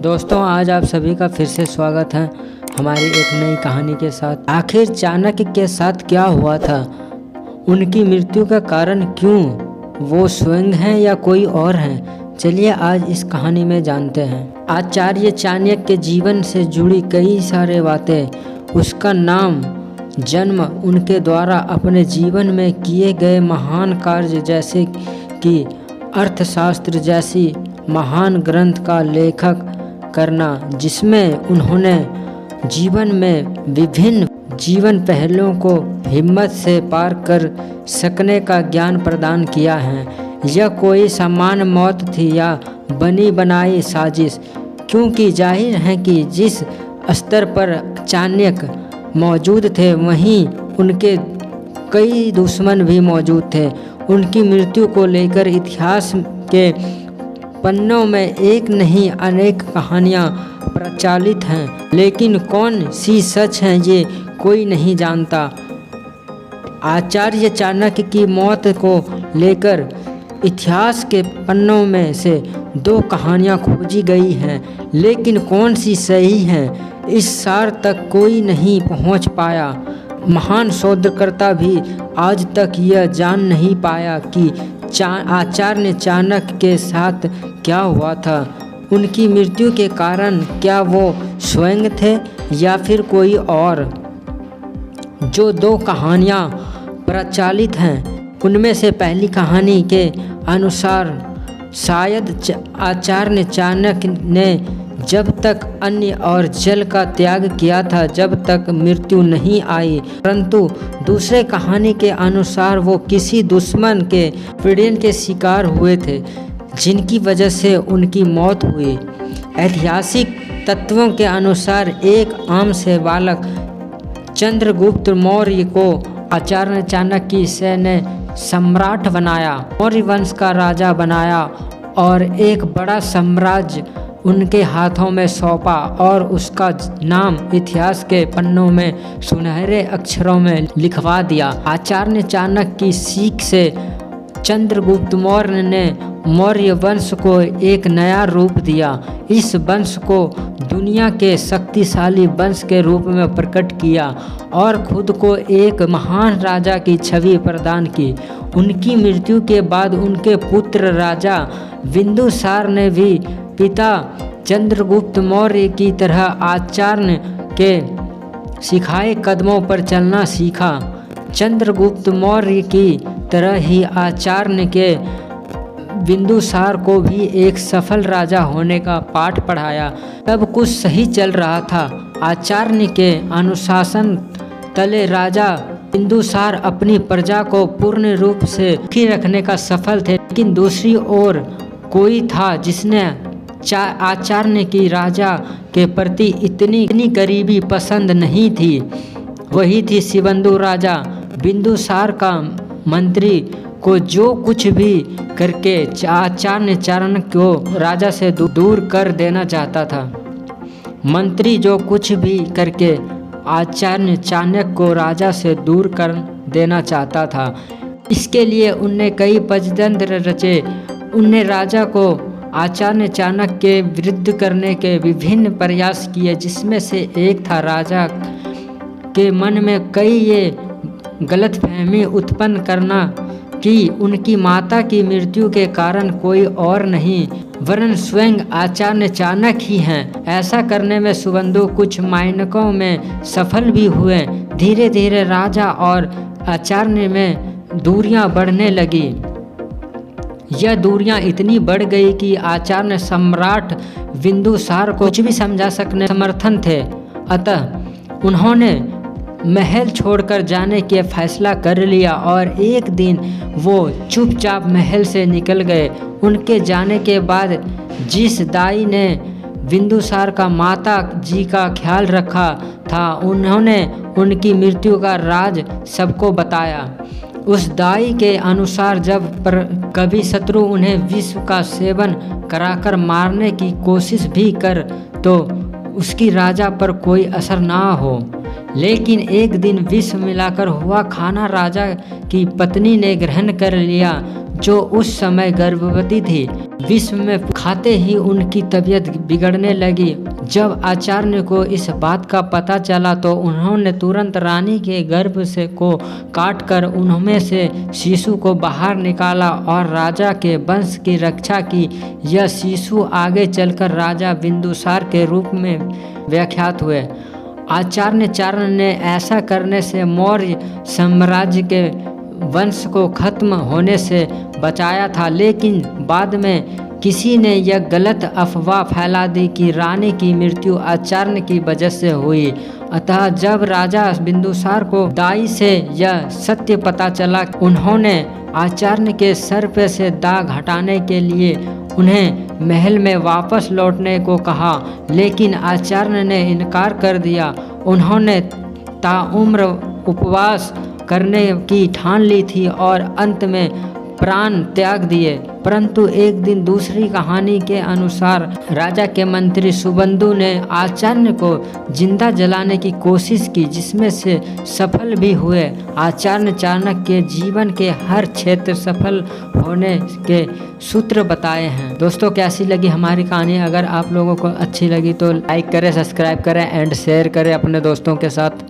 दोस्तों, आज आप सभी का फिर से स्वागत है हमारी एक नई कहानी के साथ। आखिर चाणक्य के साथ क्या हुआ था? उनकी मृत्यु का कारण क्यों? वो स्वयं हैं या कोई और हैं? चलिए आज इस कहानी में जानते हैं। आचार्य चाणक्य के जीवन से जुड़ी कई सारे बातें, उसका नाम, जन्म, उनके द्वारा अपने जीवन में किए गए महान कार्य जैसे कि अर्थशास्त्र जैसी महान ग्रंथ का लेखक करना, जिसमें उन्होंने जीवन में विभिन्न जीवन पहलुओं को हिम्मत से पार कर सकने का ज्ञान प्रदान किया है। यह कोई सामान्य मौत थी या बनी बनाई साजिश? क्योंकि जाहिर है कि जिस स्तर पर चाणक्य मौजूद थे वहीं उनके कई दुश्मन भी मौजूद थे। उनकी मृत्यु को लेकर इतिहास के पन्नों में एक नहीं अनेक कहानियाँ प्रचलित हैं, लेकिन कौन सी सच है ये कोई नहीं जानता। आचार्य चाणक्य की मौत को लेकर इतिहास के पन्नों में से दो कहानियाँ खोजी गई हैं, लेकिन कौन सी सही हैं इस सार तक कोई नहीं पहुंच पाया। महान शोधकर्ता भी आज तक यह जान नहीं पाया कि आचार्य चाणक्य के साथ क्या हुआ था। उनकी मृत्यु के कारण क्या वो स्वयं थे या फिर कोई और? जो दो कहानियाँ प्रचलित हैं उनमें से पहली कहानी के अनुसार शायद आचार्य चाणक्य ने जब तक अन्न और जल का त्याग किया था जब तक मृत्यु नहीं आई, परंतु दूसरे कहानी के अनुसार वो किसी दुश्मन के पीड़न के शिकार हुए थे जिनकी वजह से उनकी मौत हुई। ऐतिहासिक तत्वों के अनुसार एक आम से बालक चंद्रगुप्त मौर्य को आचार्य चाणक्य ने सम्राट बनाया, मौर्य वंश का राजा बनाया और एक बड़ा साम्राज्य उनके हाथों में सौंपा और उसका नाम इतिहास के पन्नों में सुनहरे अक्षरों में लिखवा दिया। आचार्य चाणक्य की सीख से चंद्रगुप्त मौर्य ने मौर्य वंश को एक नया रूप दिया। इस वंश को दुनिया के शक्तिशाली वंश के रूप में प्रकट किया और खुद को एक महान राजा की छवि प्रदान की। उनकी मृत्यु के बाद उनके पुत्र राजा बिंदुसार ने भी पिता चंद्रगुप्त मौर्य की तरह आचार्य के सिखाए कदमों पर चलना सीखा। चंद्रगुप्त मौर्य की तरह ही आचार्य के बिंदुसार को भी एक सफल राजा होने का पाठ पढ़ाया। तब कुछ सही चल रहा था। आचार्य के अनुशासन तले राजा बिंदुसार अपनी प्रजा को पूर्ण रूप से सुखी रखने का सफल थे, लेकिन दूसरी ओर कोई था जिसने आचार्य की राजा के प्रति इतनी करीबी पसंद नहीं थी। वही थी शिबंदु राजा। बिंदुसार का मंत्री को जो कुछ भी करके आचार्य चाणक्य को राजा से दूर कर देना चाहता था। मंत्री जो कुछ भी करके आचार्य चाणक्य को राजा से दूर कर देना चाहता था। इसके लिए उनने कई षड्यंत्र रचे। उनने राजा को आचार्य चाणक्य के विरुद्ध करने के विभिन्न प्रयास किए, जिसमें से एक था राजा के मन में कई ये गलतफहमी उत्पन्न करना कि उनकी माता की मृत्यु के कारण कोई और नहीं वरन स्वयं आचार्य चाणक्य ही हैं। ऐसा करने में शिबंदु कुछ मायनकों में सफल भी हुए। धीरे धीरे राजा और आचार्य में दूरियां बढ़ने लगी। यह दूरियां इतनी बढ़ गई कि आचार्य सम्राट बिंदुसार को कुछ भी समझा सकने समर्थन थे। अतः उन्होंने महल छोड़कर जाने के फैसला कर लिया और एक दिन वो चुपचाप महल से निकल गए। उनके जाने के बाद जिस दाई ने बिंदुसार का माता जी का ख्याल रखा था, उन्होंने उनकी मृत्यु का राज सबको बताया। उस दाई के अनुसार जब कभी शत्रु उन्हें विष का सेवन कराकर मारने की कोशिश भी कर तो उसकी राजा पर कोई असर ना हो, लेकिन एक दिन विष मिलाकर हुआ खाना राजा की पत्नी ने ग्रहण कर लिया, जो उस समय गर्भवती थी। विष में खाते ही उनकी तबीयत बिगड़ने लगी। जब आचार्य को इस बात का पता चला तो उन्होंने तुरंत रानी के गर्भ से को काटकर उनमें से शिशु को बाहर निकाला और राजा के वंश की रक्षा की। यह शिशु आगे चलकर राजा बिंदुसार के रूप में व्याख्यात हुए। आचार्य चारण ने ऐसा करने से मौर्य साम्राज्य के वंश को खत्म होने से बचाया था, लेकिन बाद में किसी ने यह गलत अफवाह फैला दी कि रानी की मृत्यु आचार्य की वजह से हुई। अतः जब राजा बिंदुसार को दाई से यह सत्य पता चला, उन्होंने आचार्य के सर पे से दाग हटाने के लिए उन्हें महल में वापस लौटने को कहा, लेकिन आचार्य ने इनकार कर दिया। उन्होंने ताउम्र उपवास करने की ठान ली थी और अंत में प्राण त्याग दिए। परंतु एक दिन दूसरी कहानी के अनुसार राजा के मंत्री सुबंधु ने आचार्य को जिंदा जलाने की कोशिश की, जिसमें से सफल भी हुए। आचार्य चाणक्य के जीवन के हर क्षेत्र सफल होने के सूत्र बताए हैं। दोस्तों, कैसी लगी हमारी कहानी? अगर आप लोगों को अच्छी लगी तो लाइक करें, सब्सक्राइब करें एंड शेयर करें अपने दोस्तों के साथ।